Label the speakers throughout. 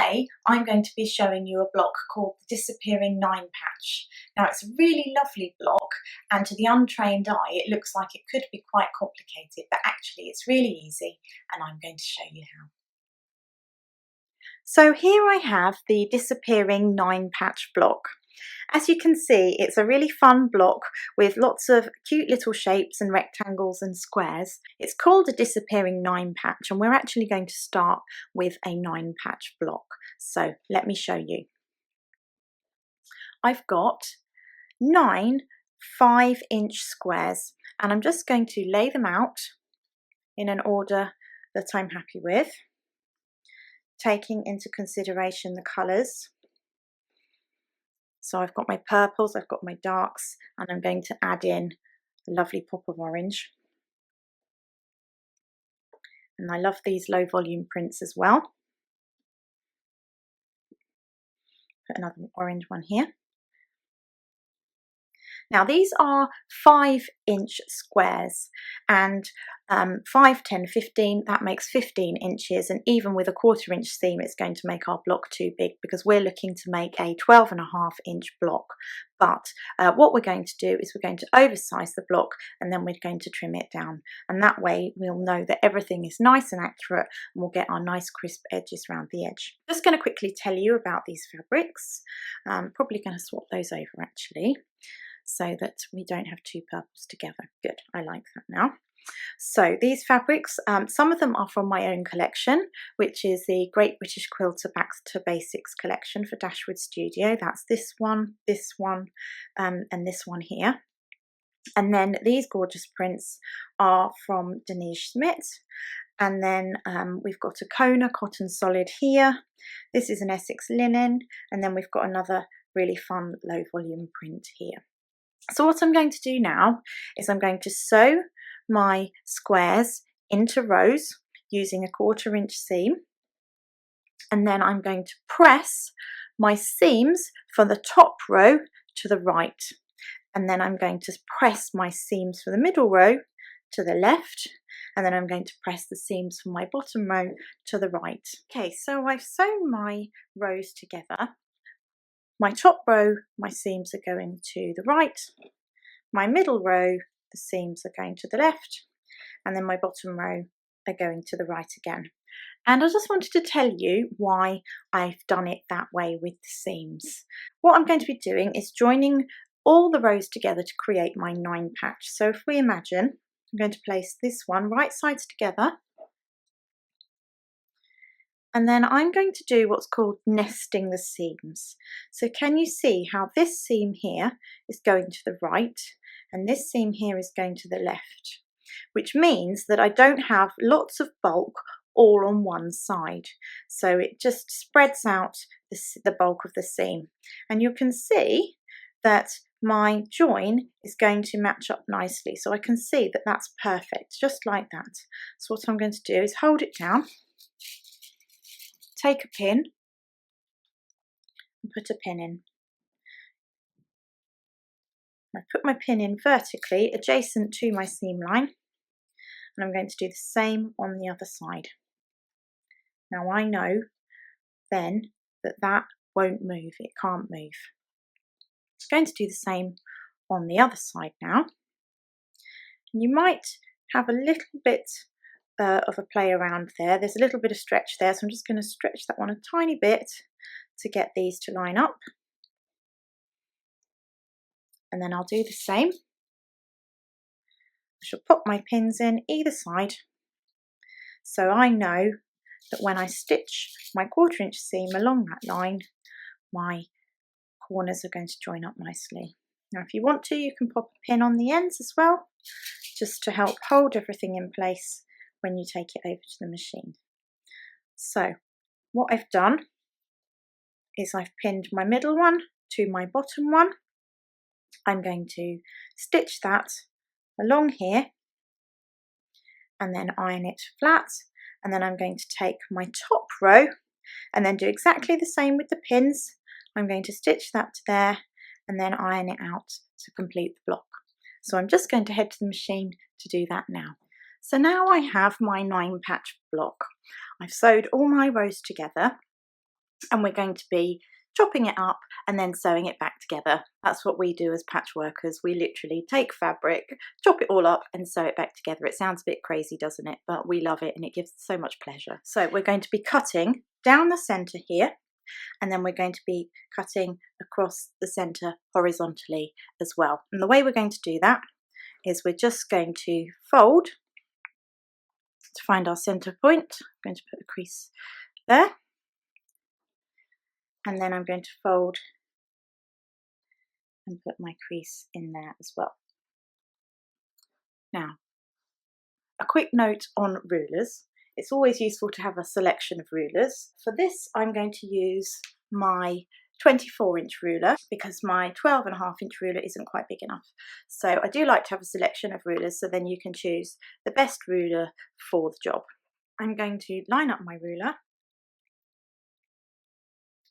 Speaker 1: Today I'm going to be showing you a block called the Disappearing 9 Patch. Now it's a really lovely block, and to the untrained eye it looks like it could be quite complicated, but actually it's really easy and I'm going to show you how. So here I have the Disappearing 9 Patch block. As you can see, it's a really fun block with lots of cute little shapes and rectangles and squares. It's called a Disappearing 9 Patch, and we're actually going to start with a 9 patch block. So let me show you. I've got 9 5-inch squares, and I'm just going to lay them out in an order that I'm happy with, taking into consideration the colours. So I've got my purples, I've got my darks, and I'm going to add in a lovely pop of orange. And I love these low volume prints as well. Put another orange one here. Now these are 5-inch squares, and 5, 10, 15, that makes 15 inches, and even with a 1/4 inch seam it's going to make our block too big because we're looking to make a 12.5-inch block. But what we're going to do is we're going to oversize the block and then we're going to trim it down, and that way we'll know that everything is nice and accurate and we'll get our nice crisp edges around the edge. Just going to quickly tell you about these fabrics. Probably going to swap those over actually, so that we don't have two purples together. Good, I like that now. So these fabrics, some of them are from my own collection, which is the Great British Quilter Back to Basics collection for Ashford Studio. That's this one, and this one here. And then these gorgeous prints are from Denise Schmidt. And then we've got a Kona cotton solid here. This is an Essex linen. And then we've got another really fun low volume print here. So what I'm going to do now is I'm going to sew my squares into rows using a 1/4 inch seam, and then I'm going to press my seams for the top row to the right, and then I'm going to press my seams for the middle row to the left, and then I'm going to press the seams for my bottom row to the right. Okay, so I've sewn my rows together. My top row, my seams are going to the right, my middle row, the seams are going to the left, and then my bottom row are going to the right again. And I just wanted to tell you why I've done it that way with the seams. What I'm going to be doing is joining all the rows together to create my 9 patch. So if we imagine, I'm going to place this one right sides together, and then I'm going to do what's called nesting the seams. So can you see how this seam here is going to the right and this seam here is going to the left, which means that I don't have lots of bulk all on one side. So it just spreads out the bulk of the seam. And you can see that my join is going to match up nicely. So I can see that that's perfect, just like that. So what I'm going to do is hold it down, take a pin and put a pin in. I put my pin in vertically adjacent to my seam line, and I'm going to do the same on the other side. Now I know then that that won't move, it can't move. I'm going to do the same on the other side now. And you might have a little bit of a play around there. There's a little bit of stretch there, so I'm just going to stretch that one a tiny bit to get these to line up. And then I'll do the same. I shall pop my pins in either side, so I know that when I stitch my 1/4 inch seam along that line, my corners are going to join up nicely. Now if you want to, you can pop a pin on the ends as well, just to help hold everything in place when you take it over to the machine. So what I've done is I've pinned my middle one to my bottom one. I'm going to stitch that along here and then iron it flat, and then I'm going to take my top row and then do exactly the same with the pins. I'm going to stitch that to there and then iron it out to complete the block. So I'm just going to head to the machine to do that now. So now I have my 9 patch block. I've sewed all my rows together, and we're going to be chopping it up and then sewing it back together. That's what we do as patchworkers. We literally take fabric, chop it all up and sew it back together. It sounds a bit crazy, doesn't it? But we love it and it gives so much pleasure. So we're going to be cutting down the center here, and then we're going to be cutting across the center horizontally as well. And the way we're going to do that is we're just going to fold to find our center point. I'm going to put a crease there, and then I'm going to fold and put my crease in there as well. Now, a quick note on rulers. It's always useful to have a selection of rulers. For this, I'm going to use my 24-inch ruler because my 12.5-inch ruler isn't quite big enough. So I do like to have a selection of rulers, so then you can choose the best ruler for the job. I'm going to line up my ruler.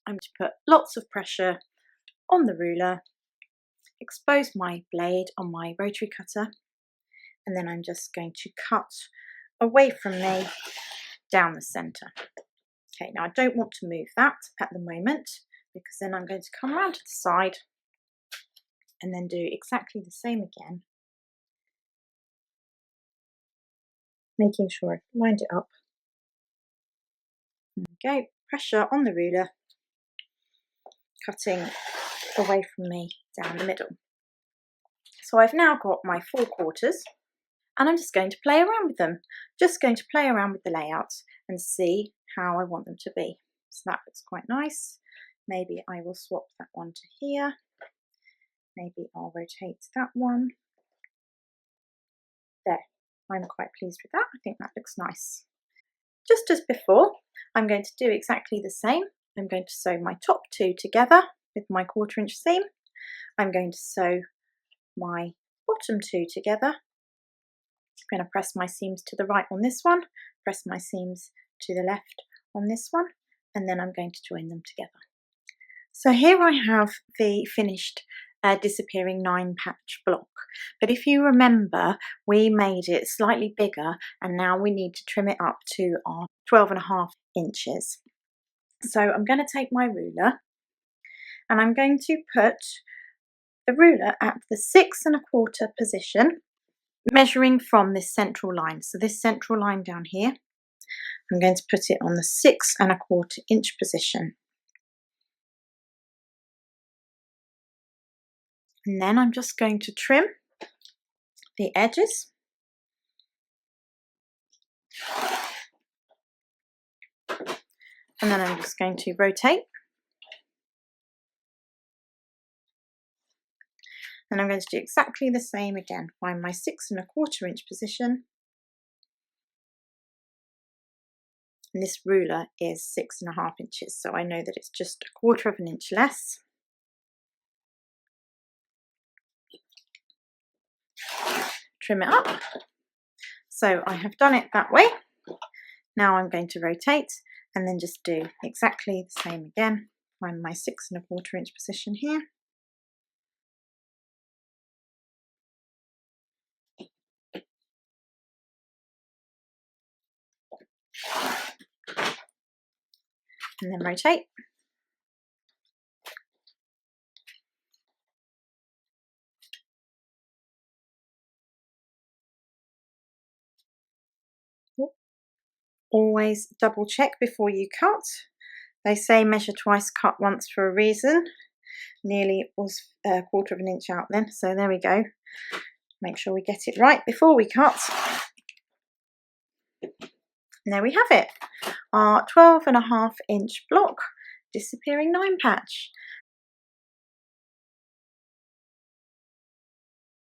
Speaker 1: I'm going to put lots of pressure on the ruler, expose my blade on my rotary cutter, and then I'm just going to cut away from me down the center. Okay, now I don't want to move that at the moment because then I'm going to come around to the side and then do exactly the same again, making sure I've lined it up. There we go, pressure on the ruler, cutting away from me down the middle. So I've now got my 4/4, and I'm just going to play around with them. Just going to play around with the layouts and see how I want them to be. So that looks quite nice. Maybe I will swap that one to here. Maybe I'll rotate that one. There, I'm quite pleased with that. I think that looks nice. Just as before, I'm going to do exactly the same. I'm going to sew my top 2 together with my 1/4-inch seam. I'm going to sew my bottom 2 together. I'm going to press my seams to the right on this one, press my seams to the left on this one, and then I'm going to join them together. So here I have the finished disappearing 9-patch block. But if you remember, we made it slightly bigger and now we need to trim it up to our 12.5 inches. So I'm going to take my ruler and I'm going to put the ruler at the 6.25 position, measuring from this central line. So this central line down here, I'm going to put it on the 6.25 inch position. And then I'm just going to trim the edges. And then I'm just going to rotate. And I'm going to do exactly the same again. Find my 6.25 inch position. And this ruler is 6.5 inches, so I know that it's just 1/4 inch less. Trim it up. So I have done it that way. Now I'm going to rotate and then just do exactly the same again. Find my 6.25 inch position here. And then rotate. Always double check before you cut. They say measure twice, cut once for a reason. Nearly was 1/4 inch out then, so there we go. Make sure we get it right before we cut. And there we have it, our 12.5 inch block disappearing 9 patch.